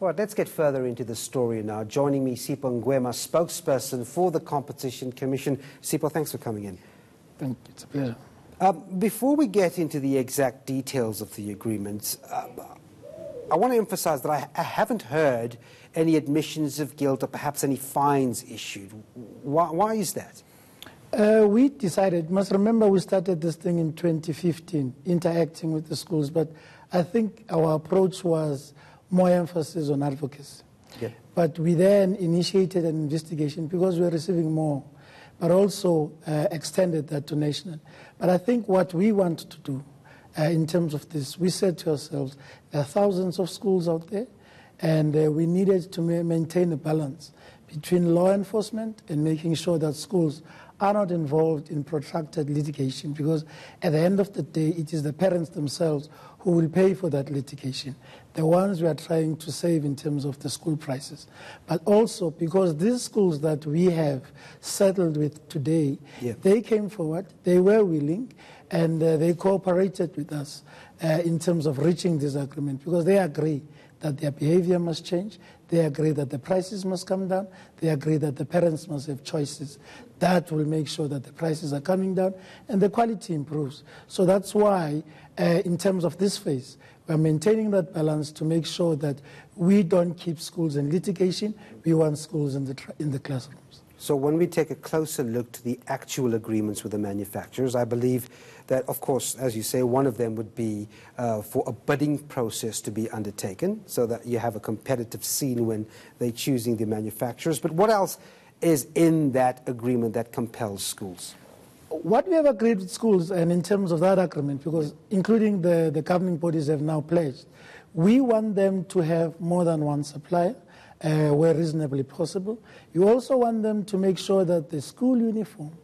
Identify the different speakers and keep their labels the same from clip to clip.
Speaker 1: All right, let's get further into the story now. Joining me, Sipho Ngwema, spokesperson for the Competition Commission. Sipho, thanks for coming in.
Speaker 2: Thank you. It's a pleasure.
Speaker 1: Before we get into the exact details of the agreements, I want to emphasize that I haven't heard any admissions of guilt or perhaps any fines issued. Why is that?
Speaker 2: We decided, must remember we started this thing in 2015, interacting with the schools, but I think our approach was more emphasis on advocacy. Yeah. But we then initiated an investigation because we were receiving more, but also extended that to national. But I think what we want to do in terms of this, we said to ourselves, there are thousands of schools out there, and we needed to maintain a balance between law enforcement and making sure that schools are not involved in protracted litigation, because at the end of the day, it is the parents themselves who will pay for that litigation, the ones we are trying to save in terms of the school prices. But also because these schools that we have settled with today, they came forward, they were willing, and they cooperated with us in terms of reaching this agreement, because they agree that their behavior must change, they agree that the prices must come down, they agree that the parents must have choices. That will make sure that the prices are coming down and the quality improves. So that's why, in terms of this phase, we're maintaining that balance to make sure that we don't keep schools in litigation, we want schools in the classrooms.
Speaker 1: So when we take a closer look to the actual agreements with the manufacturers, I believe that, of course, as you say, one of them would be for a bidding process to be undertaken so that you have a competitive scene when they're choosing the manufacturers. But what else is in that agreement that compels schools?
Speaker 2: What we have agreed with schools, and in terms of that agreement, because including the governing bodies have now pledged, we want them to have more than one supplier where reasonably possible. You also want them to make sure that the school uniform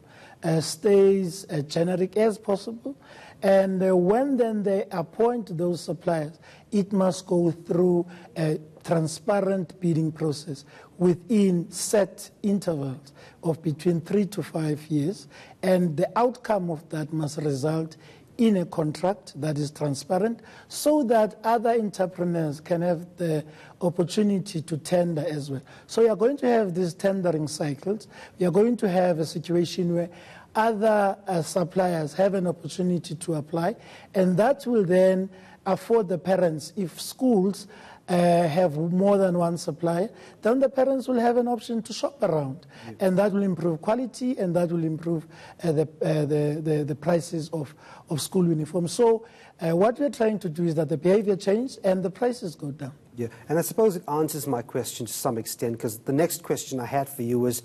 Speaker 2: stays generic as possible. And when then they appoint those suppliers, it must go through a transparent bidding process within set intervals of between 3 to 5 years. And the outcome of that must result in a contract that is transparent so that other entrepreneurs can have the opportunity to tender as well. So you are going to have these tendering cycles. You are going to have a situation where other suppliers have an opportunity to apply, and that will then afford the parents, if schools have more than one supplier, then the parents will have an option to shop around, and that will improve quality, and that will improve the prices of school uniforms. So what we're trying to do is that the behavior change and the prices go down.
Speaker 1: Yeah, and I suppose it answers my question to some extent, because the next question I had for you was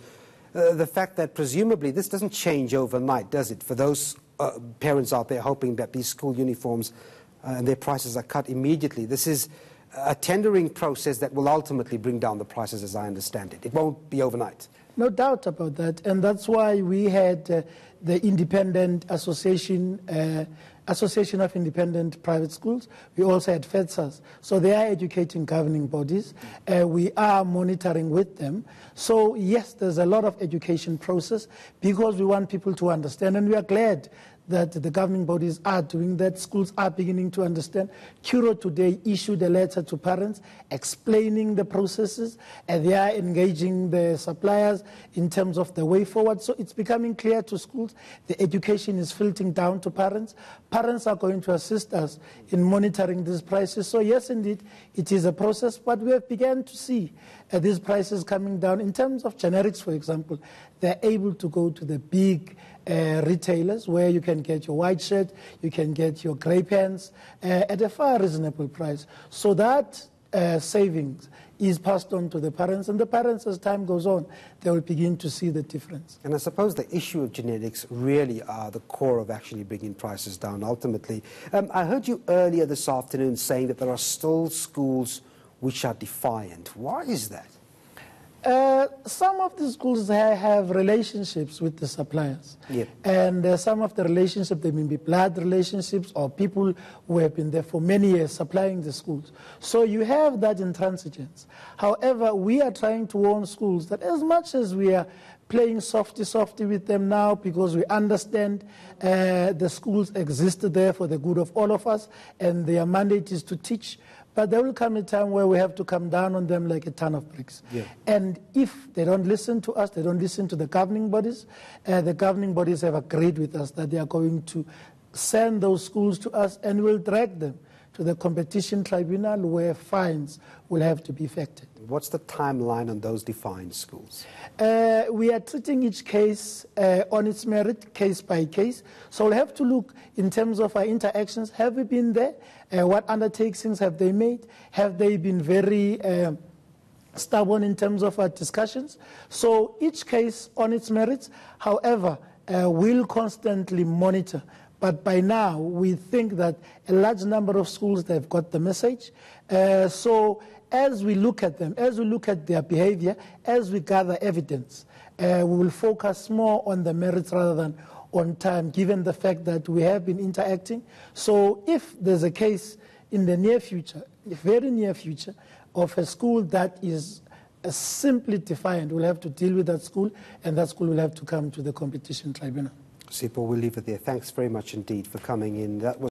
Speaker 1: the fact that presumably this doesn't change overnight, does it? For those parents out there hoping that these school uniforms and their prices are cut immediately, this is a tendering process that will ultimately bring down the prices, as I understand it. It won't be overnight.
Speaker 2: No doubt about that, and that's why we had the Independent Association of Independent Private Schools. We also had FEDSAS. So they are educating governing bodies. We are monitoring with them. So yes, there's a lot of education process because we want people to understand, and we are glad that the governing bodies are doing that. Schools are beginning to understand. Curo today issued a letter to parents explaining the processes, and they are engaging the suppliers in terms of the way forward. So it's becoming clear to schools. The education is filtering down to parents. Parents are going to assist us in monitoring these prices. So yes, indeed, it is a process, but we have begun to see these prices coming down. In terms of generics, for example, they're able to go to the big retailers where you can get your white shirt, you can get your grey pants at a far reasonable price. So that savings is passed on to the parents, and the parents, as time goes on, they will begin to see the difference.
Speaker 1: And I suppose the issue of genetics really are the core of actually bringing prices down ultimately. I heard you earlier this afternoon saying that there are still schools which are defiant. Why is that?
Speaker 2: Some of the schools have relationships with the suppliers, and some of the relationships, they may be blood relationships or people who have been there for many years supplying the schools. So you have that intransigence. However, we are trying to warn schools that as much as we are playing softy with them now because we understand the schools exist there for the good of all of us and their mandate is to teach, But there will come a time where we have to come down on them like a ton of bricks.
Speaker 1: Yeah.
Speaker 2: And if they don't listen to us, they don't listen to the governing bodies have agreed with us that they are going to send those schools to us, and we'll drag them to the competition tribunal where fines will have to be effected.
Speaker 1: What's the timeline on those defined schools?
Speaker 2: We are treating each case on its merit, case by case. So we'll have to look in terms of our interactions. Have we been there? What undertakings have they made? Have they been very stubborn in terms of our discussions? So each case on its merits, however, we'll constantly monitor. But by now, we think that a large number of schools, they've got the message. So as we look at them, as we look at their behavior, as we gather evidence, we will focus more on the merits rather than on time, given the fact that we have been interacting. So if there's a case in the near future, very near future, of a school that is simply defiant, we'll have to deal with that school, and that school will have to come to the competition tribunal.
Speaker 1: Sipho, we'll leave it there. Thanks very much indeed for coming in. That was